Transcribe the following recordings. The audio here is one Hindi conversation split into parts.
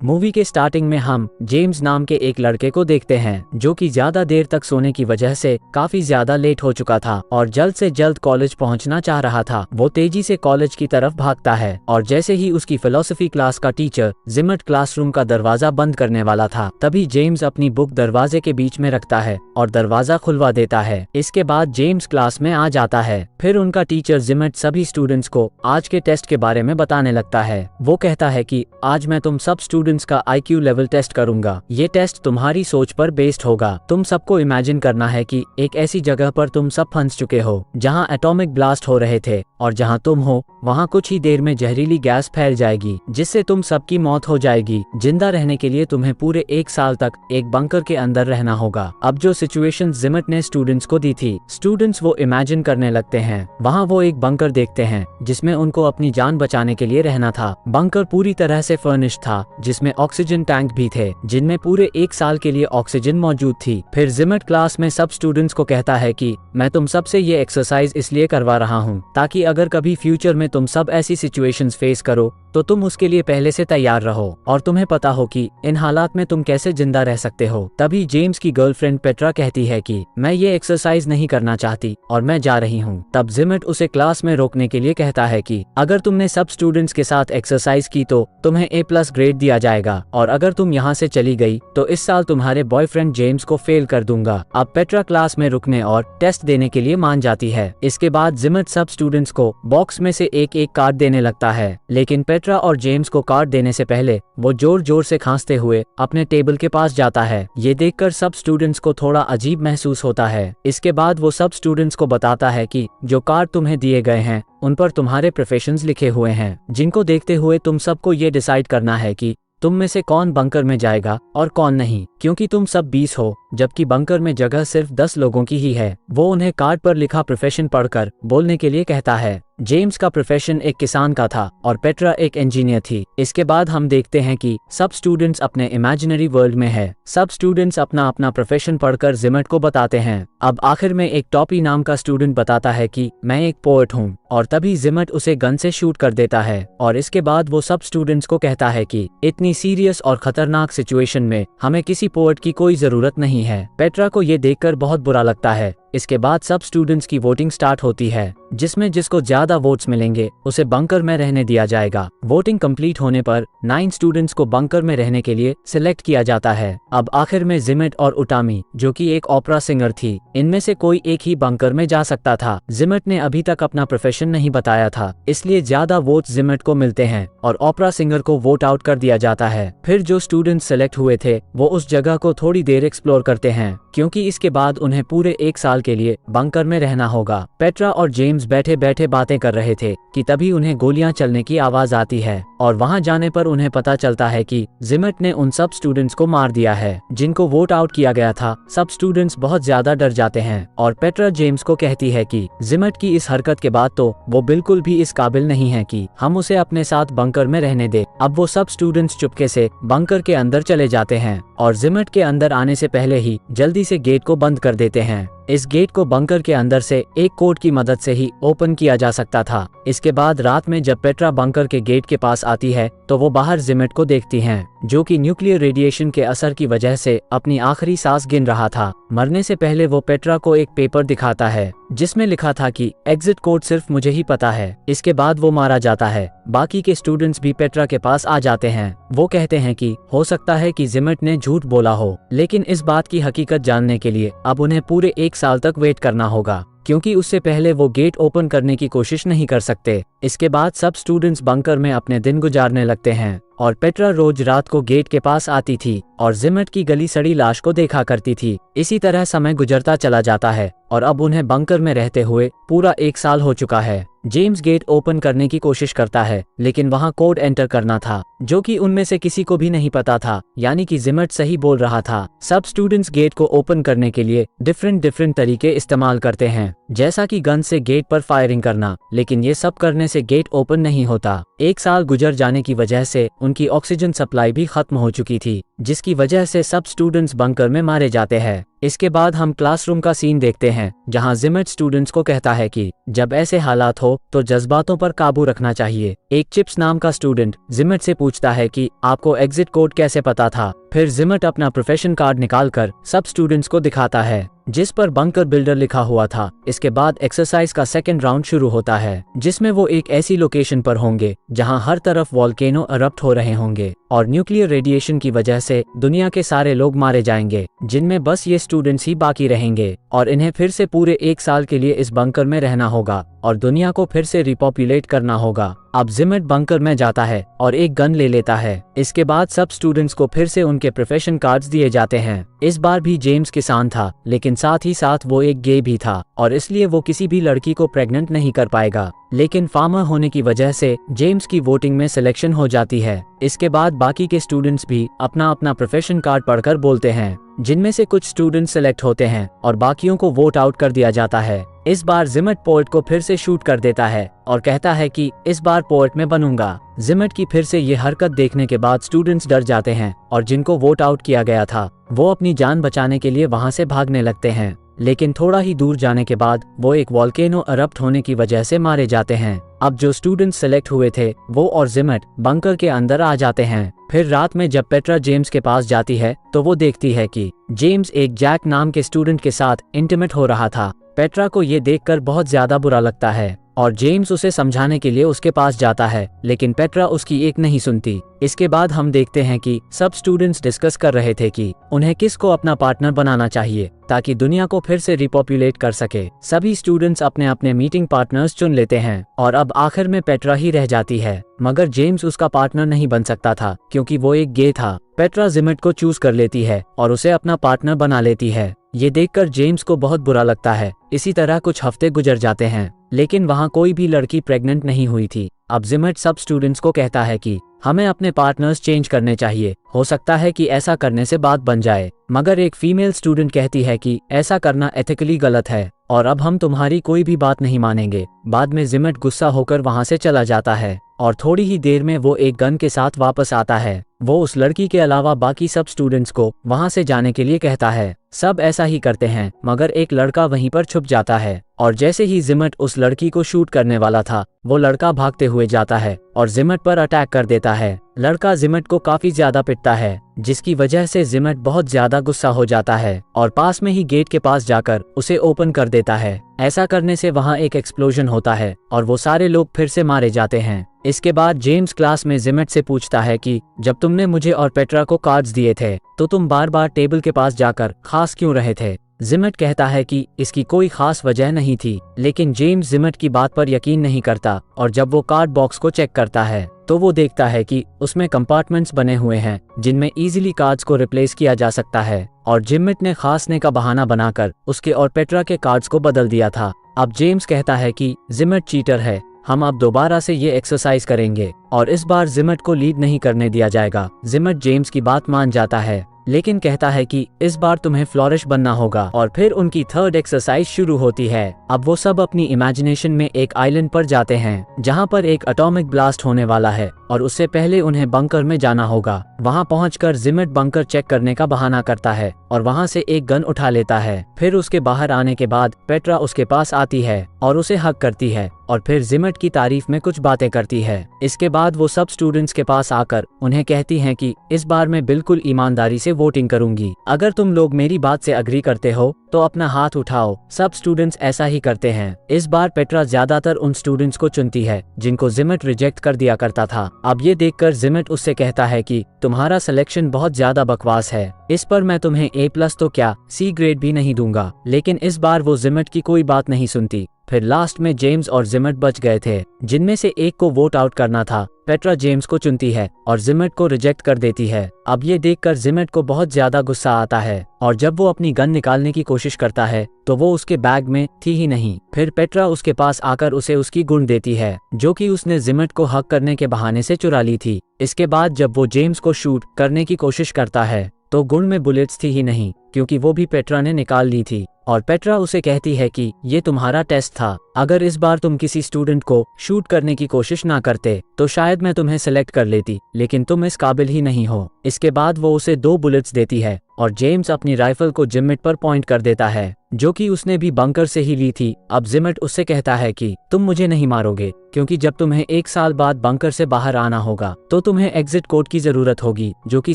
मूवी के स्टार्टिंग में हम जेम्स नाम के एक लड़के को देखते हैं जो कि ज्यादा देर तक सोने की वजह से काफी ज्यादा लेट हो चुका था और जल्द से जल्द कॉलेज पहुंचना चाह रहा था। वो तेजी से कॉलेज की तरफ भागता है और जैसे ही उसकी फिलोसफी क्लास का टीचर जिमट क्लासरूम का दरवाजा बंद करने वाला था, तभी जेम्स अपनी बुक दरवाजे के बीच में रखता है और दरवाजा खुलवा देता है। इसके बाद जेम्स क्लास में आ जाता है। फिर उनका टीचर जिमट सभी स्टूडेंट्स को आज के टेस्ट के बारे में बताने लगता है। वो कहता है कि आज मैं तुम सब स्टूडेंट्स का IQ लेवल टेस्ट करूंगा। ये टेस्ट तुम्हारी सोच पर बेस्ड होगा। तुम सबको इमेजिन करना है कि एक ऐसी जगह पर तुम सब फंस चुके हो जहां एटॉमिक ब्लास्ट हो रहे थे और जहां तुम हो वहां कुछ ही देर में जहरीली गैस फैल जाएगी जिससे तुम सबकी मौत हो जाएगी। जिंदा रहने के लिए तुम्हें पूरे 1 साल तक एक बंकर के अंदर रहना होगा। अब जो सिचुएशन जिमट ने स्टूडेंट्स को दी थी, स्टूडेंट्स वो इमेजिन करने लगते हैं। वहाँ वो एक बंकर देखते हैं जिसमें उनको अपनी जान बचाने के लिए रहना था। बंकर पूरी तरह से फर्निश्ड था जिसमें ऑक्सीजन टैंक भी थे जिनमें पूरे 1 साल के लिए ऑक्सीजन मौजूद थी। फिर जिमट क्लास में सब स्टूडेंट्स को कहता है कि मैं तुम सबसे ये एक्सरसाइज इसलिए करवा रहा हूँ ताकि अगर कभी फ्यूचर में तुम सब ऐसी सिचुएशंस फेस करो तो तुम उसके लिए पहले से तैयार रहो और तुम्हें पता हो कि इन हालात में तुम कैसे जिंदा रह सकते हो। तभी जेम्स की गर्लफ्रेंड पेट्रा कहती है कि मैं ये एक्सरसाइज नहीं करना चाहती और मैं जा रही हूँ। तब जिमट उसे क्लास में रोकने के लिए कहता है कि अगर तुमने सब स्टूडेंट्स के साथ एक्सरसाइज की तो तुम्हें A+ ग्रेड दिया जाएगा और अगर तुम यहाँ से चली गई तो इस साल तुम्हारे बॉयफ्रेंड जेम्स को फेल कर दूंगा। अब पेट्रा क्लास में रुकने और टेस्ट देने के लिए मान जाती है। इसके बाद जिमट सब स्टूडेंट्स को बॉक्स में से एक एक कार्ड देने लगता है, लेकिन पेट्रा और जेम्स को कार्ड देने से पहले वो जोर जोर से खांसते हुए अपने टेबल के पास जाता है। ये देखकर सब स्टूडेंट्स को थोड़ा अजीब महसूस होता है। इसके बाद वो सब स्टूडेंट्स को बताता है कि जो कार्ड तुम्हें दिए गए हैं उन पर तुम्हारे प्रोफेशंस लिखे हुए हैं, जिनको देखते हुए तुम सबको ये डिसाइड करना है कि तुम में से कौन बंकर में जाएगा और कौन नहीं, क्योंकि तुम सब 20 हो जबकि बंकर में जगह सिर्फ 10 लोगों की ही है। वो उन्हें कार्ड पर लिखा प्रोफेशन पढ़कर बोलने के लिए कहता है। जेम्स का प्रोफेशन एक किसान का था और पेट्रा एक इंजीनियर थी। इसके बाद हम देखते हैं कि सब स्टूडेंट्स अपने इमेजिनरी वर्ल्ड में है। सब स्टूडेंट्स अपना अपना प्रोफेशन पढ़कर जिमट को बताते हैं। अब आखिर में एक टॉपी नाम का स्टूडेंट बताता है कि मैं एक पोएट हूँ और तभी जिमट उसे गन से शूट कर देता है। और इसके बाद वो सब स्टूडेंट्स को कहता है कि इतनी सीरियस और खतरनाक सिचुएशन में हमें किसी पोएट की कोई जरूरत नहीं है। पेट्रा को ये देखकर बहुत बुरा लगता है। इसके बाद सब स्टूडेंट्स की वोटिंग स्टार्ट होती है जिसमें जिसको ज्यादा वोट्स मिलेंगे उसे बंकर में रहने दिया जाएगा। वोटिंग कंप्लीट होने पर 9 स्टूडेंट्स को बंकर में रहने के लिए सिलेक्ट किया जाता है। अब आखिर में जिमट और उटामी जो कि एक ओपेरा सिंगर थी, इनमें से कोई एक ही बंकर में जा सकता था। जिमट ने अभी तक अपना प्रोफेशन नहीं बताया था, इसलिए ज्यादा वोट जिमट को मिलते हैं और ओपेरा सिंगर को वोट आउट कर दिया जाता है। फिर जो स्टूडेंट सिलेक्ट हुए थे वो उस जगह को थोड़ी देर एक्सप्लोर करते हैं क्योंकि इसके बाद उन्हें पूरे 1 साल के लिए बंकर में रहना होगा। पेट्रा और जेम्स बैठे बैठे बातें कर रहे थे कि तभी उन्हें गोलियां चलने की आवाज आती है और वहां जाने पर उन्हें पता चलता है कि जिमट ने उन सब स्टूडेंट्स को मार दिया है जिनको वोट आउट किया गया था। सब स्टूडेंट्स बहुत ज्यादा डर जाते हैं और पेट्रा जेम्स को कहती है कि जिमट की इस हरकत के बाद तो वो बिल्कुल भी इस काबिल नहीं है कि हम उसे अपने साथ बंकर में रहने दे। अब वो सब स्टूडेंट्स चुपके से बंकर के अंदर चले जाते हैं और जिमट के अंदर आने से पहले ही जल्दी से गेट को बंद कर देते हैं। इस गेट को बंकर के अंदर से एक कोड की मदद से ही ओपन किया जा सकता था। इसके बाद रात में जब पेट्रा बंकर के गेट के पास आती है तो वो बाहर जिमट को देखती हैं जो कि न्यूक्लियर रेडिएशन के असर की वजह से अपनी आखिरी सांस गिन रहा था। मरने से पहले वो पेट्रा को एक पेपर दिखाता है जिसमें लिखा था कि एग्जिट कोड सिर्फ मुझे ही पता है। इसके बाद वो मारा जाता है। बाकी के स्टूडेंट्स भी पेट्रा के पास आ जाते हैं। वो कहते हैं कि हो सकता है कि जिमट ने झूठ बोला हो, लेकिन इस बात की हकीकत जानने के लिए अब उन्हें पूरे 1 साल तक वेट करना होगा क्योंकि उससे पहले वो गेट ओपन करने की कोशिश नहीं कर सकते। इसके बाद सब स्टूडेंट्स बंकर में अपने दिन गुजारने लगते हैं और पेट्रा रोज रात को गेट के पास आती थी और जिमट की गली सड़ी लाश को देखा करती थी। इसी तरह समय गुजरता चला जाता है और अब उन्हें बंकर में रहते हुए पूरा 1 साल हो चुका है। जेम्स गेट ओपन करने की कोशिश करता है लेकिन वहां कोड एंटर करना था जो कि उनमें से किसी को भी नहीं पता था, यानी कि जिमट सही बोल रहा था। सब स्टूडेंट्स गेट को ओपन करने के लिए डिफरेंट तरीके इस्तेमाल करते हैं, जैसा कि गन से गेट पर फायरिंग करना, लेकिन ये सब करने से गेट ओपन नहीं होता। 1 साल गुजर जाने की वजह से उनकी ऑक्सीजन सप्लाई भी खत्म हो चुकी थी जिसकी वजह से सब स्टूडेंट्स बंकर में मारे जाते हैं। इसके बाद हम क्लासरूम का सीन देखते हैं जहां जिमट स्टूडेंट्स को कहता है कि जब ऐसे हालात हो तो जज्बातों पर काबू रखना चाहिए एक चिप्स नाम का स्टूडेंट जिमट से पूछता है कि आपको एग्जिट कोड कैसे पता था। फिर जिमट अपना प्रोफेशन कार्ड निकालकर सब स्टूडेंट्स को दिखाता है जिस पर बंकर बिल्डर लिखा हुआ था। इसके बाद एक्सरसाइज का सेकंड राउंड शुरू होता है जिसमें वो एक ऐसी लोकेशन पर होंगे जहां हर तरफ वॉल्केनो इरप्ट हो रहे होंगे और न्यूक्लियर रेडिएशन की वजह से दुनिया के सारे लोग मारे जाएंगे, जिनमें बस ये स्टूडेंट्स ही बाकी रहेंगे और इन्हें फिर से पूरे 1 साल के लिए इस बंकर में रहना होगा और दुनिया को फिर से रिपॉपुलेट करना होगा। अब जिमट बंकर में जाता है और एक गन ले लेता है। इसके बाद सब स्टूडेंट्स को फिर से उनके प्रोफेशन कार्ड्स दिए जाते हैं। इस बार भी जेम्स किसान था, लेकिन साथ ही साथ वो एक गे भी था और इसलिए वो किसी भी लड़की को प्रेग्नेंट नहीं कर पाएगा। लेकिन फार्मर होने की वजह से जेम्स की वोटिंग में सिलेक्शन हो जाती है। इसके बाद बाकी के स्टूडेंट्स भी अपना अपना प्रोफेशन कार्ड पढ़कर बोलते हैं, जिनमें से कुछ स्टूडेंट्स सेलेक्ट होते हैं और बाकियों को वोट आउट कर दिया जाता है। इस बार जिमट पोएट को फिर से शूट कर देता है और कहता है कि इस बार पोएट में बनूंगा। जिमट की फिर से ये हरकत देखने के बाद स्टूडेंट्स डर जाते हैं और जिनको वोट आउट किया गया था वो अपनी जान बचाने के लिए वहां से भागने लगते हैं। लेकिन थोड़ा ही दूर जाने के बाद वो एक वॉल्केनो इरप्ट होने की वजह से मारे जाते हैं। अब जो स्टूडेंट्स सेलेक्ट हुए थे वो और जिमट बंकर के अंदर आ जाते हैं। फिर रात में जब पेट्रा जेम्स के पास जाती है तो वो देखती है कि जेम्स एक जैक नाम के स्टूडेंट के साथ इंटीमेट हो रहा था। पेट्रा को ये देखकर बहुत ज्यादा बुरा लगता है और जेम्स उसे समझाने के लिए उसके पास जाता है, लेकिन पेट्रा उसकी एक नहीं सुनती। इसके बाद हम देखते हैं कि सब स्टूडेंट्स डिस्कस कर रहे थे कि उन्हें किसको अपना पार्टनर बनाना चाहिए ताकि दुनिया को फिर से रिपॉपुलेट कर सके। सभी स्टूडेंट्स अपने अपने मीटिंग पार्टनर्स चुन लेते हैं और अब आखिर में पेट्रा ही रह जाती है, मगर जेम्स उसका पार्टनर नहीं बन सकता था क्योंकि वो एक गे था। पेट्रा जिमट को चूज कर लेती है और उसे अपना पार्टनर बना लेती है। ये देखकर जेम्स को बहुत बुरा लगता है। इसी तरह कुछ हफ्ते गुजर जाते हैं, लेकिन वहाँ कोई भी लड़की प्रेग्नेंट नहीं हुई थी। अब जिमट सब स्टूडेंट्स को कहता है कि हमें अपने पार्टनर्स चेंज करने चाहिए, हो सकता है कि ऐसा करने से बात बन जाए। मगर एक फीमेल स्टूडेंट कहती है कि ऐसा करना एथिकली गलत है और अब हम तुम्हारी कोई भी बात नहीं मानेंगे। बाद में जिमट गुस्सा होकर वहां से चला जाता है और थोड़ी ही देर में वो एक गन के साथ वापस आता है। वो उस लड़की के अलावा बाकी सब स्टूडेंट्स को वहां से जाने के लिए कहता है। सब ऐसा ही करते हैं, मगर एक लड़का वहीं पर छुप जाता है और जैसे ही जिमट उस लड़की को शूट करने वाला था वो लड़का भागते हुए जाता है और जिमट पर अटैक कर देता है। लड़का जिमट को काफी ज्यादा पिटता है, जिसकी वजह से जिमट बहुत ज्यादा गुस्सा हो जाता है और पास में ही गेट के पास जाकर उसे ओपन कर देता है। ऐसा करने से वहां एक एक्सप्लोजन होता है और वो सारे लोग फिर से मारे जाते हैं। इसके बाद जेम्स क्लास में जिमट से पूछता है कि जब तुमने मुझे और पेट्रा को कार्ड्स दिए थे तो तुम बार बार टेबल के पास जाकर खास क्यों रहे थे। जिमट कहता है कि इसकी कोई खास वजह नहीं थी, लेकिन जेम्स जिमट की बात पर यकीन नहीं करता और जब वो कार्ड बॉक्स को चेक करता है तो वो देखता है कि उसमें कंपार्टमेंट्स बने हुए हैं जिनमें इजीली कार्ड्स को रिप्लेस किया जा सकता है और जिमट ने खासने का बहाना बनाकर उसके और पेट्रा के कार्ड्स को बदल दिया था। अब जेम्स कहता है कि जिमट चीटर है, हम अब दोबारा से ये एक्सरसाइज करेंगे और इस बार जिमट को लीड नहीं करने दिया जाएगा। जिमट जेम्स की बात मान जाता है, लेकिन कहता है कि इस बार तुम्हें फ्लोरिश बनना होगा और फिर उनकी थर्ड एक्सरसाइज शुरू होती है। अब वो सब अपनी इमेजिनेशन में एक आइलैंड पर जाते हैं जहां पर एक एटॉमिक ब्लास्ट होने वाला है और उससे पहले उन्हें बंकर में जाना होगा। वहां पहुंचकर जिमट बंकर चेक करने का बहाना करता है और वहां से एक गन उठा लेता है। फिर उसके बाहर आने के बाद पेट्रा उसके पास आती है और उसे हक करती है और फिर जिमट की तारीफ में कुछ बातें करती है। इसके बाद वो सब स्टूडेंट्स के पास आकर उन्हें कहती हैं कि इस बार मैं बिल्कुल ईमानदारी से वोटिंग करूंगी, अगर तुम लोग मेरी बात से अग्री करते हो तो अपना हाथ उठाओ। सब स्टूडेंट्स ऐसा ही करते हैं। इस बार पेट्रा ज्यादातर उन स्टूडेंट्स को चुनती है जिनको जिमट रिजेक्ट कर दिया करता था। अब ये देखकर जिमट उससे कहता है कि तुम्हारा सिलेक्शन बहुत ज्यादा बकवास है, इस पर मैं तुम्हें A+ तो क्या C ग्रेड भी नहीं दूंगा। लेकिन इस बार वो जिमट की कोई बात नहीं सुनती। फिर लास्ट में जेम्स और जिमट बच गए थे, जिनमें से एक को वोट आउट करना था। पेट्रा जेम्स को चुनती है और जिमट को रिजेक्ट कर देती है। अब ये देखकर जिमट को बहुत ज्यादा गुस्सा आता है और जब वो अपनी गन निकालने की कोशिश करता है तो वो उसके बैग में थी ही नहीं। फिर पेट्रा उसके पास आकर उसे उसकी गुण देती है जो कि उसने जिमट को हक करने के बहाने से चुरा ली थी। इसके बाद जब वो जेम्स को शूट करने की कोशिश करता है तो गुण में बुलेट्स थी ही नहीं, क्योंकि वो भी पेट्रा ने निकाल ली थी। और पेट्रा उसे कहती है कि ये तुम्हारा टेस्ट था, अगर इस बार तुम किसी स्टूडेंट को शूट करने की कोशिश ना करते तो शायद मैं तुम्हें सिलेक्ट कर लेती, लेकिन तुम इस काबिल ही नहीं हो। इसके बाद वो उसे 2 बुलेट्स देती है और जेम्स अपनी राइफल को जिमट पर पॉइंट कर देता है। जो कि उसने भी बंकर से ही ली थी। अब जिमट उससे कहता है कि तुम मुझे नहीं मारोगे, क्योंकि जब तुम्हें 1 साल बाद बंकर से बाहर आना होगा तो तुम्हें एग्जिट कोड की जरूरत होगी, जो कि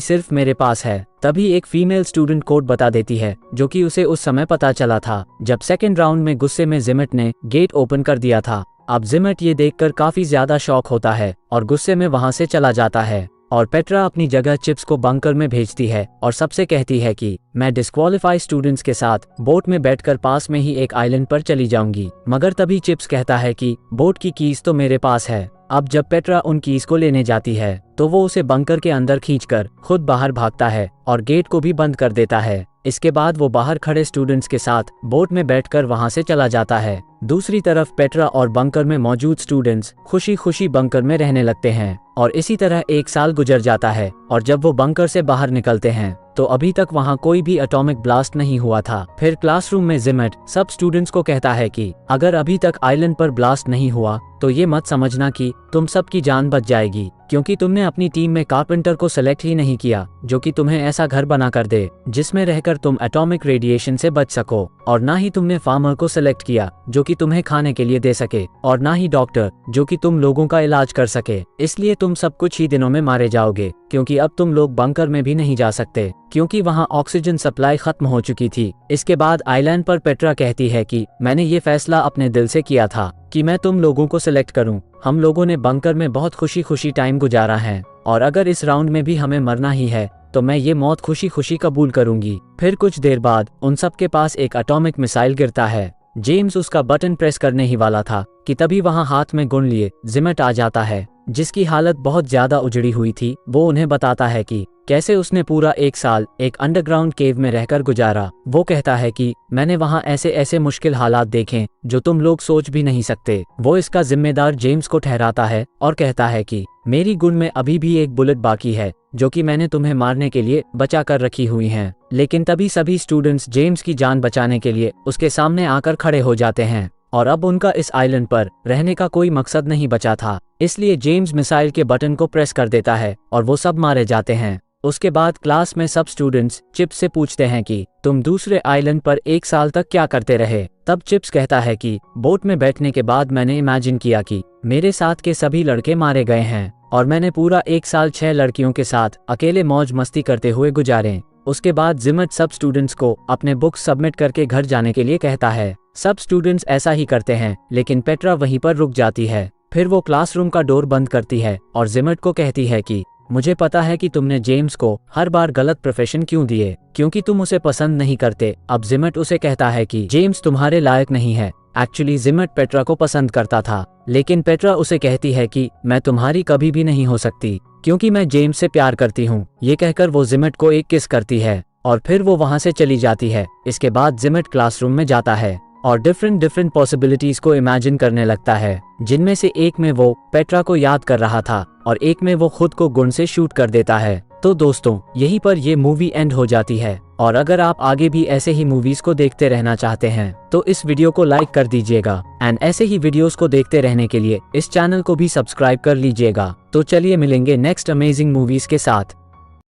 सिर्फ मेरे पास है। तभी एक फीमेल स्टूडेंट कोड बता देती है, जो कि उसे उस समय पता चला था जब सेकेंड राउंड में गुस्से में जिमट ने गेट ओपन कर दिया था। अब जिमट ये देखकर काफी ज्यादा शॉक होता है और गुस्से में वहां से चला जाता है। और पेट्रा अपनी जगह चिप्स को बंकर में भेजती है और सबसे कहती है कि मैं डिस्क्वालीफाई स्टूडेंट्स के साथ बोट में बैठकर पास में ही एक आइलैंड पर चली जाऊंगी। मगर तभी चिप्स कहता है कि बोट की कीज तो मेरे पास है। अब जब पेट्रा उन कीज को लेने जाती है तो वो उसे बंकर के अंदर खींचकर खुद बाहर भागता है और गेट को भी बंद कर देता है। इसके बाद वो बाहर खड़े स्टूडेंट्स के साथ बोट में बैठकर वहां से चला जाता है। दूसरी तरफ पेट्रा और बंकर में मौजूद स्टूडेंट्स खुशी खुशी बंकर में रहने लगते हैं और इसी तरह 1 साल गुजर जाता है। और जब वो बंकर से बाहर निकलते हैं तो अभी तक वहां कोई भी एटॉमिक ब्लास्ट नहीं हुआ था। फिर क्लासरूम में जिमट सब स्टूडेंट्स को कहता है कि अगर अभी तक आइलैंड पर ब्लास्ट नहीं हुआ तो ये मत समझना कि तुम सबकी जान बच जाएगी, क्योंकि तुमने अपनी टीम में कारपेंटर को सेलेक्ट ही नहीं किया जो कि तुम्हें ऐसा घर बना कर दे जिसमें रहकर तुम एटॉमिक रेडिएशन से बच सको, और ना ही तुमने फार्मर को सेलेक्ट किया जो कि तुम्हें खाने के लिए दे सके, और ना ही डॉक्टर जो कि तुम लोगों का इलाज कर सके। इसलिए तुम सब कुछ ही दिनों में मारे जाओगे, क्योंकि अब तुम लोग बंकर में भी नहीं जा सकते क्योंकि वहां ऑक्सीजन सप्लाई खत्म हो चुकी थी। इसके बाद आइलैंड पर पेट्रा कहती है कि मैंने ये फैसला अपने दिल से किया था कि मैं तुम लोगों को सिलेक्ट करूं। हम लोगों ने बंकर में बहुत खुशी खुशी टाइम गुजारा है, और अगर इस राउंड में भी हमें मरना ही है तो मैं ये मौत खुशी खुशी कबूल करूंगी। फिर कुछ देर बाद उन सब के पास एक एटॉमिक मिसाइल गिरता है। जेम्स उसका बटन प्रेस करने ही वाला था कि तभी वहां हाथ में गुण लिए जिमट आ जाता है, जिसकी हालत बहुत ज्यादा उजड़ी हुई थी। वो उन्हें बताता है कि कैसे उसने पूरा 1 साल एक अंडरग्राउंड केव में रहकर गुजारा। वो कहता है कि मैंने वहां ऐसे ऐसे मुश्किल हालात देखे जो तुम लोग सोच भी नहीं सकते। वो इसका जिम्मेदार जेम्स को ठहराता है और कहता है कि मेरी गुण में अभी भी एक बुलेट बाकी है जो कि मैंने तुम्हें मारने के लिए बचा कर रखी हुई हैं। लेकिन तभी सभी स्टूडेंट्स जेम्स की जान बचाने के लिए उसके सामने आकर खड़े हो जाते हैं, और अब उनका इस आइलैंड पर रहने का कोई मकसद नहीं बचा था। इसलिए जेम्स मिसाइल के बटन को प्रेस कर देता है और वो सब मारे जाते हैं। उसके बाद क्लास में सब स्टूडेंट्स चिप्स से पूछते हैं कि तुम दूसरे आइलैंड पर 1 साल तक क्या करते रहे। तब चिप्स कहता है कि बोट में बैठने के बाद मैंने इमेजिन किया कि मेरे साथ के सभी लड़के मारे गए हैं और मैंने पूरा 1 साल 6 लड़कियों के साथ अकेले मौज मस्ती करते हुए गुजारे। उसके बाद जिमट सब स्टूडेंट्स को अपने बुक्स सबमिट करके घर जाने के लिए कहता है। सब स्टूडेंट्स ऐसा ही करते हैं, लेकिन पेट्रा वहीं पर रुक जाती है। फिर वो क्लासरूम का डोर बंद करती है और जिमट को कहती है कि मुझे पता है कि तुमने जेम्स को हर बार गलत प्रोफेशन क्यों दिए, क्योंकि तुम उसे पसंद नहीं करते। अब जिमट उसे कहता है कि जेम्स तुम्हारे लायक नहीं है। एक्चुअली जिमट पेट्रा को पसंद करता था, लेकिन पेट्रा उसे कहती है कि मैं तुम्हारी कभी भी नहीं हो सकती क्योंकि मैं जेम्स से प्यार करती हूँ। ये कहकर वो जिमट को एक किस करती है और फिर वो वहां से चली जाती है। इसके बाद जिमट क्लासरूम में जाता है और डिफरेंट पॉसिबिलिटीज को इमेजिन करने लगता है, जिनमें से एक में वो पेट्रा को याद कर रहा था और एक में वो खुद को गुण से शूट कर देता है। तो दोस्तों, यहीं पर ये मूवी एंड हो जाती है, और अगर आप आगे भी ऐसे ही मूवीज को देखते रहना चाहते हैं तो इस वीडियो को लाइक कर दीजिएगा, एंड ऐसे ही वीडियोस को देखते रहने के लिए इस चैनल को भी सब्सक्राइब कर लीजिएगा। तो चलिए मिलेंगे नेक्स्ट अमेजिंग मूवीज के साथ।